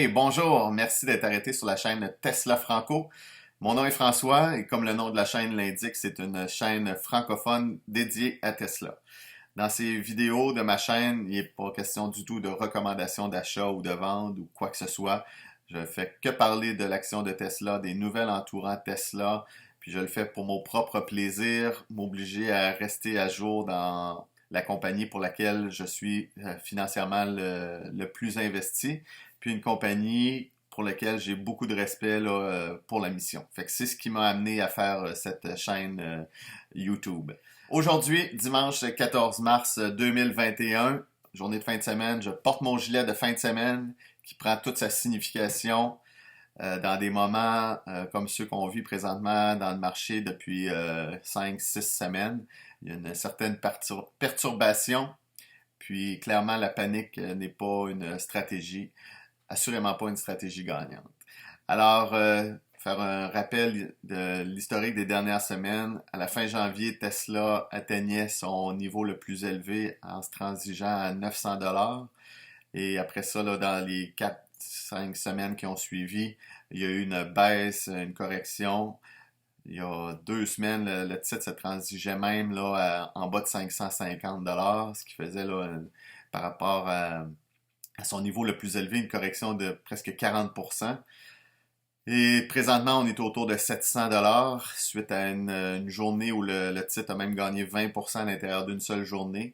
Hey, bonjour, merci d'être arrêté sur la chaîne Tesla Franco. Mon nom est François et comme le nom de la chaîne l'indique, c'est une chaîne francophone dédiée à Tesla. Dans ces vidéos de ma chaîne, il n'est pas question du tout de recommandations d'achat ou de vente ou quoi que ce soit. Je ne fais que parler de l'action de Tesla, des nouvelles entourant Tesla, puis je le fais pour mon propre plaisir, m'obliger à rester à jour dans la compagnie pour laquelle je suis financièrement le plus investi, puis une compagnie pour laquelle j'ai beaucoup de respect là, pour la mission. Fait que c'est ce qui m'a amené à faire cette chaîne YouTube. Aujourd'hui, dimanche 14 mars 2021, journée de fin de semaine, je porte mon gilet de fin de semaine qui prend toute sa signification dans des moments comme ceux qu'on vit présentement dans le marché depuis 5-6 semaines. Il y a une certaine perturbation, puis clairement la panique n'est pas une stratégie, assurément pas une stratégie gagnante. Alors, faire un rappel de l'historique des dernières semaines. À la fin janvier, Tesla atteignait son niveau le plus élevé en se transigeant à 900 dollars. Et après ça, là, dans les 4-5 semaines qui ont suivi, il y a eu une baisse, une correction. Il y a 2 semaines, le titre se transigeait même là, en bas de 550 dollars, ce qui faisait là, par rapport à son niveau le plus élevé, une correction de presque 40%. Et présentement, on est autour de 700 dollars suite à une journée où le titre a même gagné 20% à l'intérieur d'une seule journée.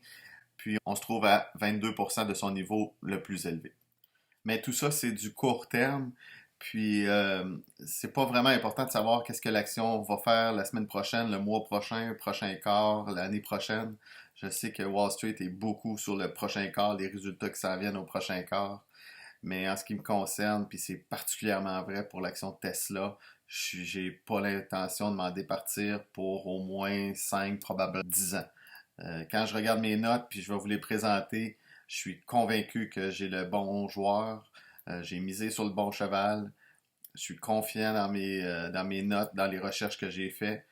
Puis on se trouve à 22% de son niveau le plus élevé. Mais tout ça, c'est du court terme. Puis c'est pas vraiment important de savoir qu'est-ce que l'action va faire la semaine prochaine, le mois prochain, le prochain quart, l'année prochaine. Je sais que Wall Street est beaucoup sur le prochain quart, les résultats qui s'en viennent au prochain quart. Mais en ce qui me concerne, puis c'est particulièrement vrai pour l'action de Tesla, j'ai pas l'intention de m'en départir pour au moins 5, probablement 10 ans. Quand je regarde mes notes, puis je vais vous les présenter, je suis convaincu que j'ai le bon joueur, j'ai misé sur le bon cheval, je suis confiant dans mes notes, dans les recherches que j'ai faites.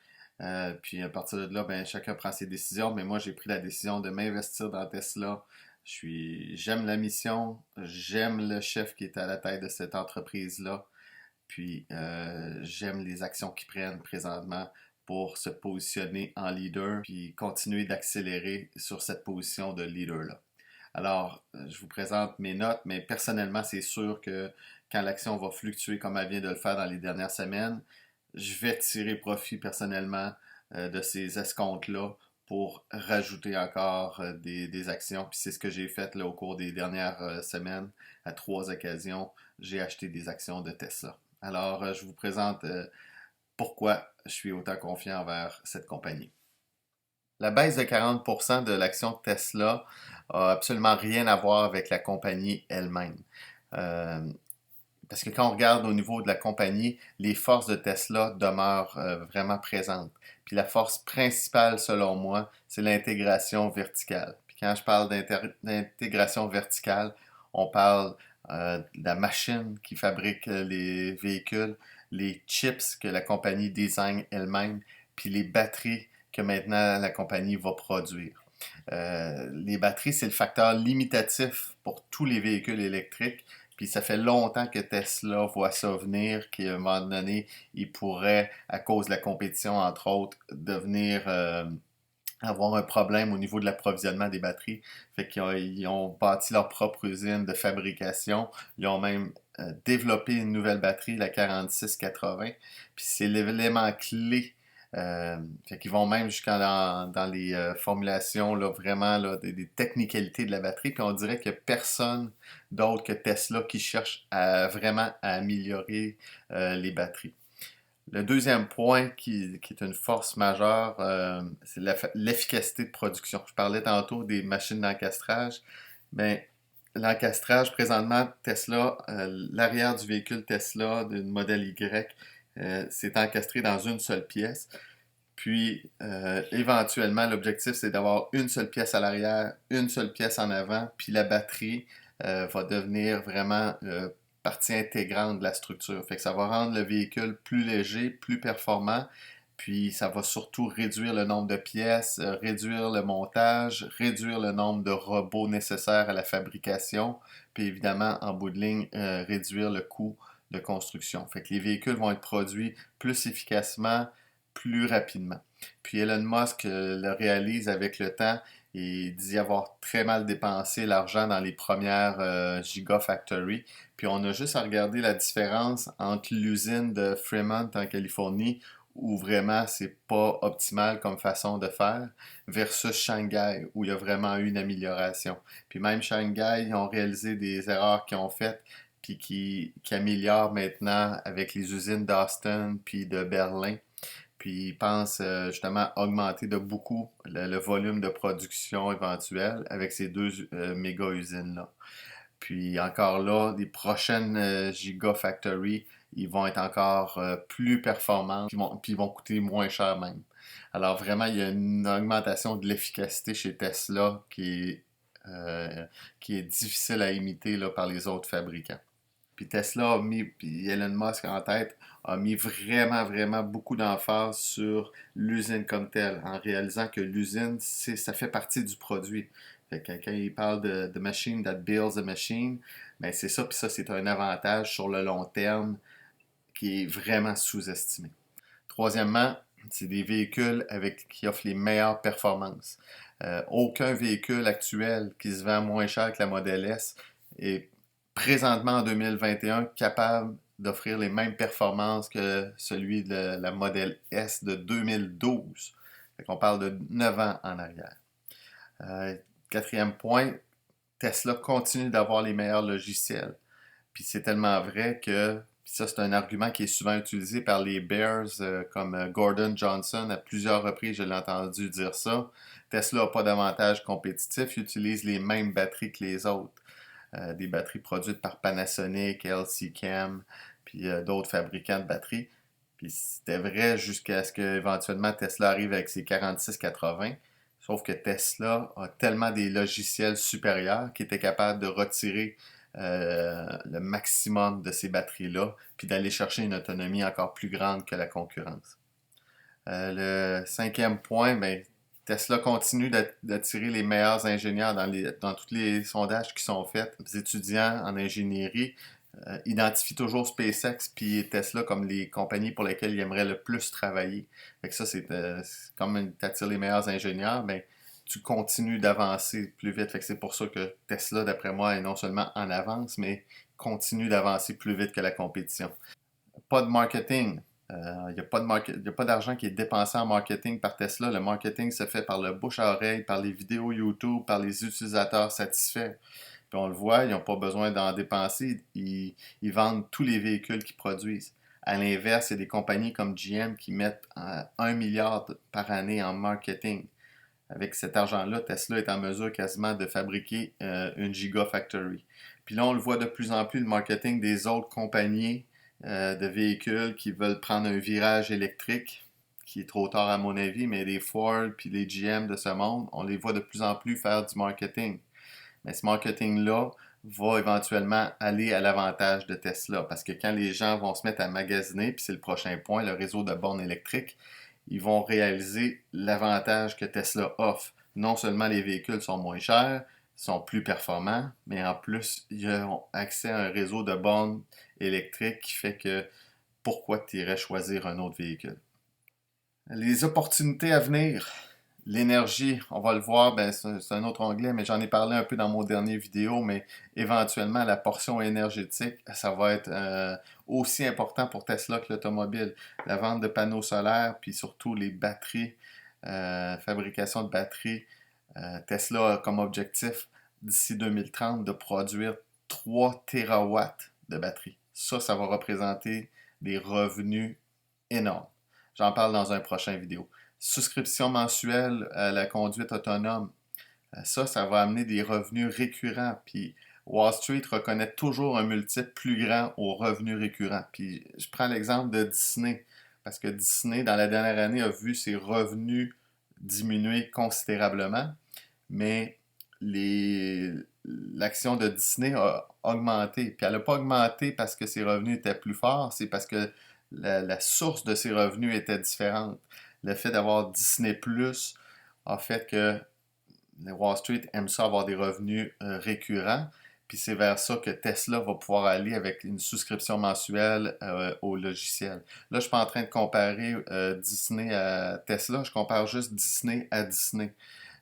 Puis à partir de là, ben, chacun prend ses décisions, mais moi j'ai pris la décision de m'investir dans Tesla. J'aime la mission, j'aime le chef qui est à la tête de cette entreprise-là, puis j'aime les actions qu'ils prennent présentement pour se positionner en leader, puis continuer d'accélérer sur cette position de leader-là. Alors, je vous présente mes notes, mais personnellement, c'est sûr que quand l'action va fluctuer comme elle vient de le faire dans les dernières semaines, je vais tirer profit personnellement de ces escomptes-là pour rajouter encore des actions. Puis c'est ce que j'ai fait là, au cours des dernières semaines. À 3 occasions, j'ai acheté des actions de Tesla. Alors, je vous présente pourquoi je suis autant confiant envers cette compagnie. La baisse de 40% de l'action de Tesla a absolument rien à voir avec la compagnie elle-même. Euh, Parce que quand on regarde au niveau de la compagnie, les forces de Tesla demeurent vraiment présentes. Puis la force principale, selon moi, c'est l'intégration verticale. Puis quand je parle d'intégration verticale, on parle de la machine qui fabrique les véhicules, les chips que la compagnie design elle-même, puis les batteries que maintenant la compagnie va produire. Les batteries, c'est le facteur limitatif pour tous les véhicules électriques. Puis ça fait longtemps que Tesla voit ça venir, qu'à un moment donné, il pourrait, à cause de la compétition, entre autres, devenir avoir un problème au niveau de l'approvisionnement des batteries. Fait qu'ils ont bâti leur propre usine de fabrication. Ils ont même développé une nouvelle batterie, la 4680. Puis c'est l'élément clé. Fait qu'ils vont même jusqu'à dans les formulations là, vraiment là, des technicalités de la batterie. Puis on dirait qu'il n'y a personne d'autre que Tesla qui cherche vraiment à améliorer les batteries. Le deuxième point qui est une force majeure, c'est l'efficacité de production. Je parlais tantôt des machines d'encastrage. Ben, l'encastrage, présentement, Tesla, l'arrière du véhicule Tesla d'une modèle Y, c'est encastré dans une seule pièce. Puis, éventuellement, l'objectif, c'est d'avoir une seule pièce à l'arrière, une seule pièce en avant, puis la batterie va devenir vraiment partie intégrante de la structure. Fait que ça va rendre le véhicule plus léger, plus performant, Puis ça va surtout réduire le nombre de pièces, réduire le montage, réduire le nombre de robots nécessaires à la fabrication, puis évidemment, en bout de ligne, réduire le coût de construction. Fait que les véhicules vont être produits plus efficacement, plus rapidement. Puis Elon Musk le réalise avec le temps et dit avoir très mal dépensé l'argent dans les premières Gigafactory. Puis on a juste à regarder la différence entre l'usine de Fremont en Californie où vraiment c'est pas optimal comme façon de faire, versus Shanghai, où il y a vraiment eu une amélioration. Puis même Shanghai, ils ont réalisé des erreurs qu'ils ont faites, puis qui améliorent maintenant avec les usines d'Austin puis de Berlin. Puis ils pensent justement augmenter de beaucoup le volume de production éventuel avec ces deux méga usines-là. Puis encore là, les prochaines Gigafactory, ils vont être encore plus performants, puis ils vont coûter moins cher même. Alors vraiment, il y a une augmentation de l'efficacité chez Tesla qui est difficile à imiter là, par les autres fabricants. Puis Tesla a mis, puis Elon Musk en tête, a mis vraiment, vraiment beaucoup d'emphase sur l'usine comme telle, en réalisant que l'usine, ça fait partie du produit. Fait que quand il parle de the machine that builds a machine, ben c'est ça, puis ça, c'est un avantage sur le long terme qui est vraiment sous-estimé. Troisièmement, c'est des véhicules qui offrent les meilleures performances. Aucun véhicule actuel qui se vend moins cher que la Model S est présentement en 2021 capable d'offrir les mêmes performances que celui de la Model S de 2012. On parle de 9 ans en arrière. Quatrième point, Tesla continue d'avoir les meilleurs logiciels. Puis c'est tellement vrai que puis ça, c'est un argument qui est souvent utilisé par les Bears, comme Gordon Johnson. À plusieurs reprises, je l'ai entendu dire ça. Tesla n'a pas d'avantage compétitif. Il utilise les mêmes batteries que les autres. Des batteries produites par Panasonic, LC Chem, puis d'autres fabricants de batteries. Puis c'était vrai jusqu'à ce qu'éventuellement Tesla arrive avec ses 4680. Sauf que Tesla a tellement des logiciels supérieurs qu'il était capable de retirer le maximum de ces batteries-là, puis d'aller chercher une autonomie encore plus grande que la concurrence. Le cinquième point, ben, Tesla continue d'attirer les meilleurs ingénieurs dans tous les sondages qui sont faits. Les étudiants en ingénierie identifient toujours SpaceX puis Tesla comme les compagnies pour lesquelles ils aimeraient le plus travailler. Fait que ça, c'est comme tu attires les meilleurs ingénieurs, ben, tu continues d'avancer plus vite. Fait que c'est pour ça que Tesla, d'après moi, est non seulement en avance, mais continue d'avancer plus vite que la compétition. Pas de marketing. Il n'y a pas d'argent qui est dépensé en marketing par Tesla. Le marketing se fait par le bouche à oreille, par les vidéos YouTube, par les utilisateurs satisfaits. Puis on le voit, ils n'ont pas besoin d'en dépenser. Ils vendent tous les véhicules qu'ils produisent. À l'inverse, il y a des compagnies comme GM qui mettent 1 milliard par année en marketing. Avec cet argent-là, Tesla est en mesure quasiment de fabriquer une Gigafactory. Puis là, on le voit de plus en plus, le marketing des autres compagnies de véhicules qui veulent prendre un virage électrique, qui est trop tard à mon avis, mais les Ford puis les GM de ce monde, on les voit de plus en plus faire du marketing. Mais ce marketing-là va éventuellement aller à l'avantage de Tesla, parce que quand les gens vont se mettre à magasiner, puis c'est le prochain point, le réseau de bornes électriques, ils vont réaliser l'avantage que Tesla offre. Non seulement les véhicules sont moins chers, sont plus performants, mais en plus, ils ont accès à un réseau de bornes électriques qui fait que pourquoi tu irais choisir un autre véhicule? Les opportunités à venir. L'énergie, on va le voir, ben, c'est un autre onglet, mais j'en ai parlé un peu dans mon dernier vidéo, mais éventuellement, la portion énergétique, ça va être aussi important pour Tesla que l'automobile. La vente de panneaux solaires, puis surtout les batteries, fabrication de batteries. Tesla a comme objectif, d'ici 2030, de produire 3 TW de batteries. Ça va représenter des revenus énormes. J'en parle dans un prochain vidéo. Souscription mensuelle à la conduite autonome. Ça va amener des revenus récurrents. Puis Wall Street reconnaît toujours un multiple plus grand aux revenus récurrents. Puis je prends l'exemple de Disney. Parce que Disney, dans la dernière année, a vu ses revenus diminuer considérablement. Mais l'action de Disney a augmenté. Puis elle n'a pas augmenté parce que ses revenus étaient plus forts, c'est parce que la source de ses revenus était différente. Le fait d'avoir Disney Plus a fait que Wall Street aime ça avoir des revenus récurrents. Puis c'est vers ça que Tesla va pouvoir aller avec une souscription mensuelle au logiciel. Là, je ne suis pas en train de comparer Disney à Tesla, je compare juste Disney à Disney.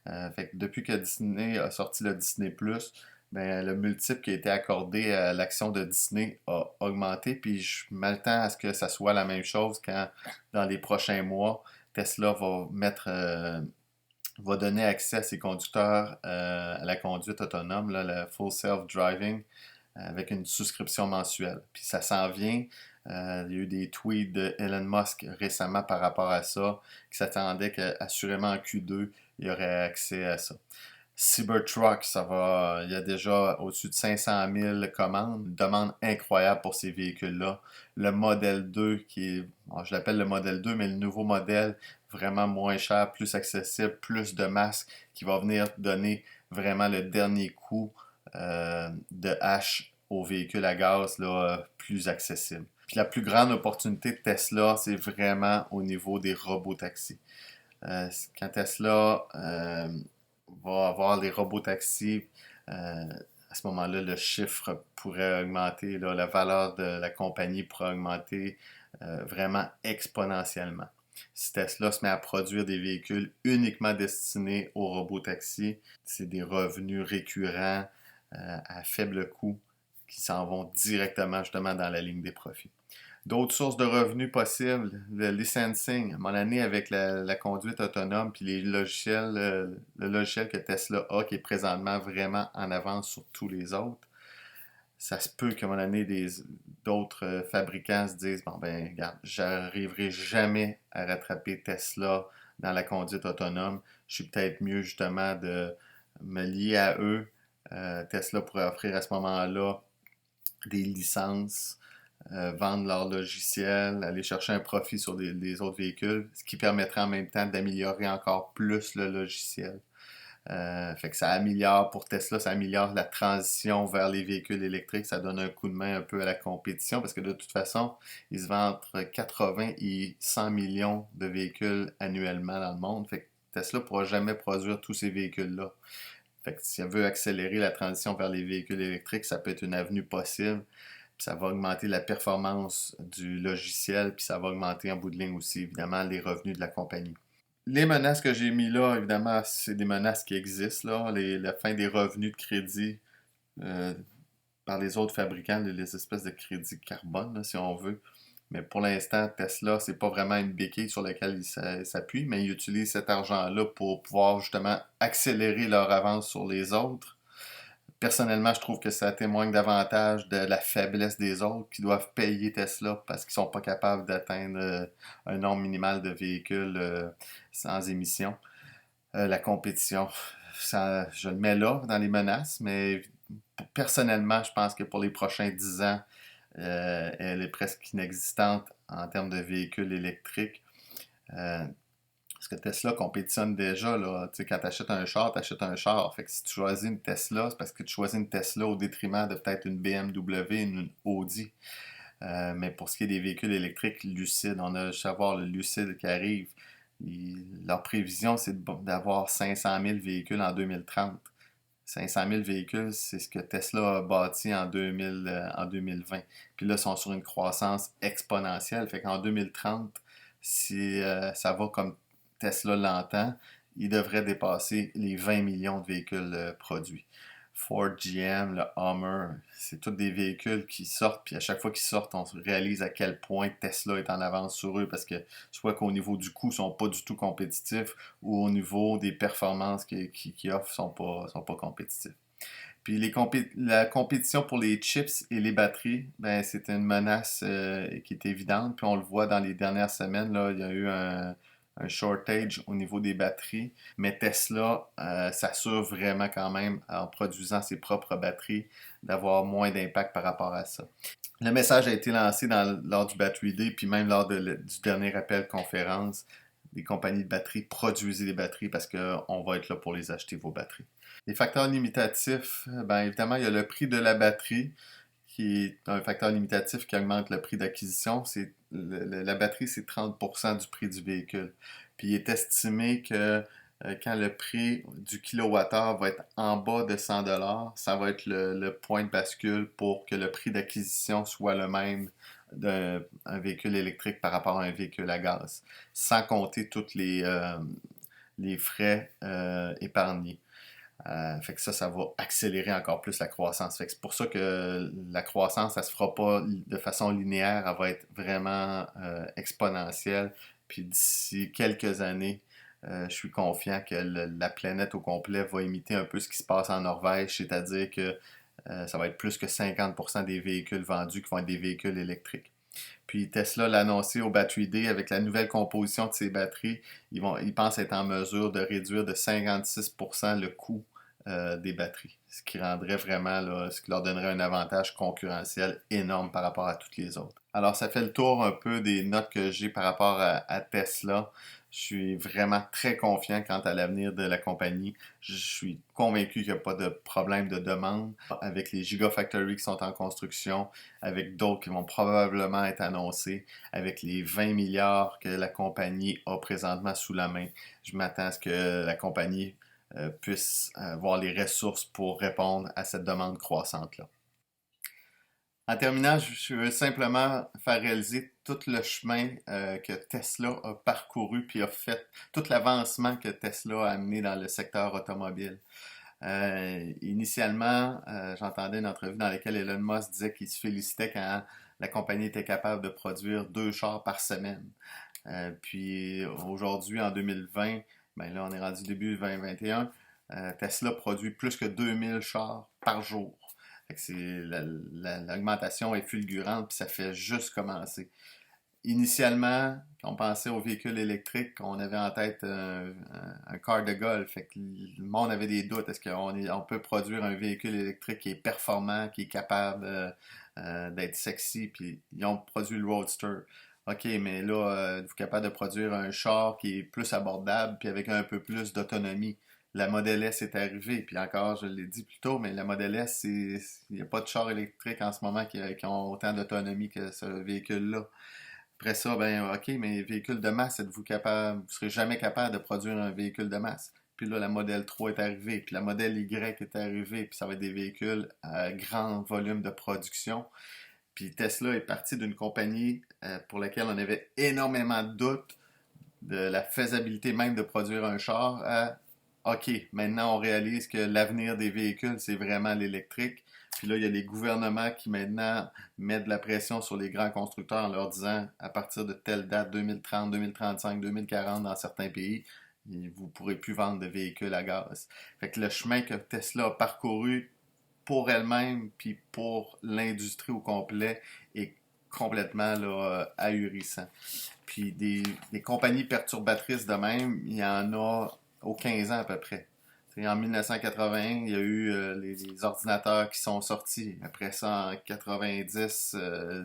Fait que depuis que Disney a sorti le Disney+, ben, le multiple qui a été accordé à l'action de Disney a augmenté, puis je m'attends à ce que ça soit la même chose quand, dans les prochains mois, Tesla va donner accès à ses conducteurs à la conduite autonome, là, le Full Self-Driving, avec une souscription mensuelle. Puis ça s'en vient. Il y a eu des tweets de Elon Musk récemment par rapport à ça, qui s'attendait qu'assurément en Q2, il y aurait accès à ça. Cybertruck, il y a déjà au-dessus de 500 000 commandes, une demande incroyable pour ces véhicules-là. Le modèle 2, je l'appelle le modèle 2, mais le nouveau modèle, vraiment moins cher, plus accessible, plus de masse, qui va venir donner vraiment le dernier coup de hache aux véhicules à gaz là, plus accessibles. Puis la plus grande opportunité de Tesla, c'est vraiment au niveau des robots-taxis. Quand Tesla va avoir les robots-taxis, à ce moment-là, le chiffre pourrait augmenter, là, la valeur de la compagnie pourrait augmenter vraiment exponentiellement. Si Tesla se met à produire des véhicules uniquement destinés aux robots-taxis, c'est des revenus récurrents à faible coût qui s'en vont directement justement dans la ligne des profits. D'autres sources de revenus possibles, le licensing, à mon année avec la conduite autonome, puis les logiciels, le logiciel que Tesla a, qui est présentement vraiment en avance sur tous les autres, ça se peut qu'à mon année, d'autres fabricants se disent, bon ben, regarde, j'arriverai jamais à rattraper Tesla dans la conduite autonome. Je suis peut-être mieux justement de me lier à eux. Tesla pourrait offrir à ce moment-là des licences, vendre leur logiciel, aller chercher un profit sur les autres véhicules, ce qui permettrait en même temps d'améliorer encore plus le logiciel. Fait que ça améliore pour Tesla, ça améliore la transition vers les véhicules électriques, ça donne un coup de main un peu à la compétition parce que de toute façon, ils se vendent entre 80 et 100 millions de véhicules annuellement dans le monde. Fait que Tesla ne pourra jamais produire tous ces véhicules-là. Fait que si elle veut accélérer la transition vers les véhicules électriques, ça peut être une avenue possible. Puis ça va augmenter la performance du logiciel, puis ça va augmenter en bout de ligne aussi, évidemment, les revenus de la compagnie. Les menaces que j'ai mis là, évidemment, c'est des menaces qui existent, là. La fin des revenus de crédit euh, par les autres fabricants, les espèces de crédits carbone, là, si on veut. Mais pour l'instant, Tesla, c'est pas vraiment une béquille sur laquelle ils s'appuient, mais ils utilisent cet argent-là pour pouvoir justement accélérer leur avance sur les autres. Personnellement, je trouve que ça témoigne davantage de la faiblesse des autres qui doivent payer Tesla parce qu'ils sont pas capables d'atteindre un nombre minimal de véhicules sans émission. La compétition, je le mets là dans les menaces, mais personnellement, je pense que pour les prochains 10 ans, elle est presque inexistante en termes de véhicules électriques. Parce que Tesla compétitionne déjà, là. Tu sais, quand tu achètes un char, tu achètes un char. Fait que si tu choisis une Tesla, c'est parce que tu choisis une Tesla au détriment de peut-être une BMW, une Audi. Mais pour ce qui est des véhicules électriques lucides, on a juste à voir le lucide qui arrive. Leur prévision, c'est d'avoir 500 000 véhicules en 2030. 500 000 véhicules, c'est ce que Tesla a bâti en 2020. Puis là, ils sont sur une croissance exponentielle. Fait qu'en 2030, si ça va comme Tesla l'entend, il devrait dépasser les 20 millions de véhicules produits. Ford, GM, le Hummer, c'est tous des véhicules qui sortent, puis à chaque fois qu'ils sortent, on réalise à quel point Tesla est en avance sur eux, parce que soit qu'au niveau du coût, ils sont pas du tout compétitifs, ou au niveau des performances qu'ils offrent, sont pas compétitifs. Puis la compétition pour les chips et les batteries, ben, c'est une menace qui est évidente. Puis on le voit dans les dernières semaines, là, il y a eu un shortage au niveau des batteries. Mais Tesla s'assure vraiment quand même, en produisant ses propres batteries, d'avoir moins d'impact par rapport à ça. Le message a été lancé lors du Battery Day, puis même lors du dernier appel conférence. Les compagnies de batteries produisent des batteries parce qu'on va être là pour les acheter, vos batteries. Les facteurs limitatifs, ben évidemment, il y a le prix de la batterie qui est un facteur limitatif qui augmente le prix d'acquisition. La batterie, c'est 30% du prix du véhicule. Puis il est estimé que quand le prix du kilowattheure va être en bas de 100 $, ça va être le point de bascule pour que le prix d'acquisition soit le même d'un véhicule électrique par rapport à un véhicule à gaz, sans compter tous les frais épargnés. Fait que ça va accélérer encore plus la croissance. Fait que c'est pour ça que la croissance, ça se fera pas de façon linéaire, elle va être vraiment exponentielle. Puis d'ici quelques années, je suis confiant que la planète au complet va imiter un peu ce qui se passe en Norvège, c'est-à-dire que ça va être plus que 50% des véhicules vendus qui vont être des véhicules électriques. Puis Tesla l'a annoncé au Battery Day avec la nouvelle composition de ses batteries. Ils pensent être en mesure de réduire de 56% le coût des batteries, ce qui rendrait vraiment, là, ce qui leur donnerait un avantage concurrentiel énorme par rapport à toutes les autres. Alors, ça fait le tour un peu des notes que j'ai par rapport à Tesla. Je suis vraiment très confiant quant à l'avenir de la compagnie. Je suis convaincu qu'il n'y a pas de problème de demande avec les Gigafactories qui sont en construction, avec d'autres qui vont probablement être annoncés, avec les 20 milliards que la compagnie a présentement sous la main. Je m'attends à ce que la compagnie puisse avoir les ressources pour répondre à cette demande croissante-là. En terminant, je veux simplement faire réaliser tout le chemin que Tesla a parcouru puis a fait, tout l'avancement que Tesla a amené dans le secteur automobile. Initialement, j'entendais une entrevue dans laquelle Elon Musk disait qu'il se félicitait quand la compagnie était capable de produire 2 chars par semaine. Puis aujourd'hui, en 2020, ben là, on est rendu début 2021. Tesla produit plus que 2000 chars par jour. L'augmentation est fulgurante, puis ça fait juste commencer. Initialement, quand on pensait aux véhicules électriques, on avait en tête un car de golf. Fait que le monde avait des doutes. Est-ce qu'on peut produire un véhicule électrique qui est performant, qui est capable d'être sexy? Puis ils ont produit le Roadster. OK, mais là, vous êtes capable de produire un char qui est plus abordable puis avec un peu plus d'autonomie. La Model S est arrivée, puis encore, je l'ai dit plus tôt, mais la Model S, il n'y a pas de char électrique en ce moment qui ont autant d'autonomie que ce véhicule-là. Après ça, ben OK, mais véhicule de masse, êtes-vous capable, vous ne serez jamais capable de produire un véhicule de masse. Puis là, la Model 3 est arrivée, puis la Model Y est arrivée, puis ça va être des véhicules à grand volume de production. Puis Tesla est parti d'une compagnie pour laquelle on avait énormément de doutes de la faisabilité même de produire un char à OK, maintenant on réalise que l'avenir des véhicules, c'est vraiment l'électrique. Puis là, il y a les gouvernements qui maintenant mettent de la pression sur les grands constructeurs en leur disant à partir de telle date, 2030, 2035, 2040 dans certains pays, vous ne pourrez plus vendre de véhicules à gaz. Fait que le chemin que Tesla a parcouru pour elle-même puis pour l'industrie au complet est complètement là, ahurissant. Puis des compagnies perturbatrices de même, il y en a aux 15 ans à peu près. T'sais, en 1980, il y a eu les ordinateurs qui sont sortis. Après ça, en 90,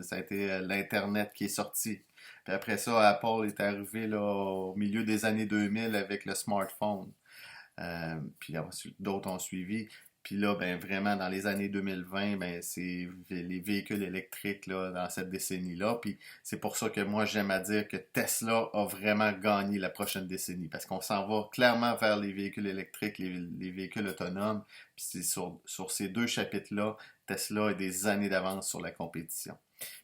ça a été l'Internet qui est sorti. Puis après ça, Apple est arrivé là, au milieu des années 2000 avec le smartphone. Puis d'autres ont suivi. Puis là, ben vraiment, dans les années 2020, ben c'est les véhicules électriques là, dans cette décennie-là. Puis c'est pour ça que moi, j'aime à dire que Tesla a vraiment gagné la prochaine décennie. Parce qu'on s'en va clairement vers les véhicules électriques, les véhicules autonomes. Puis c'est sur ces 2 chapitres-là, Tesla a des années d'avance sur la compétition.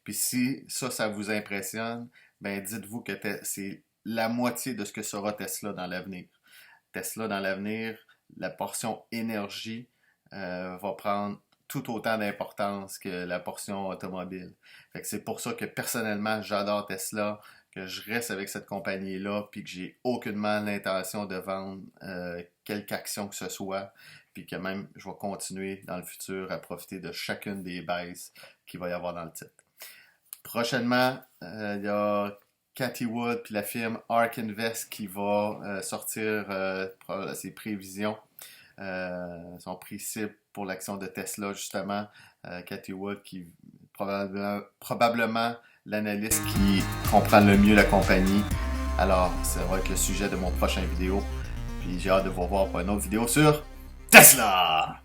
Puis si ça vous impressionne, ben dites-vous que c'est la moitié de ce que sera Tesla dans l'avenir. Tesla dans l'avenir, la portion énergie, va prendre tout autant d'importance que la portion automobile. Fait que c'est pour ça que personnellement, j'adore Tesla, que je reste avec cette compagnie-là, puis que j'ai aucunement l'intention de vendre quelque action que ce soit, puis que même je vais continuer dans le futur à profiter de chacune des baisses qu'il va y avoir dans le titre. Prochainement, il y a Cathie Wood puis la firme ARK Invest qui va sortir ses prévisions. Son prix cible pour l'action de Tesla, justement, Cathie Wood, qui probablement l'analyste qui comprend le mieux la compagnie. Alors, ça va être le sujet de mon prochain vidéo. Puis j'ai hâte de vous revoir pour une autre vidéo sur Tesla!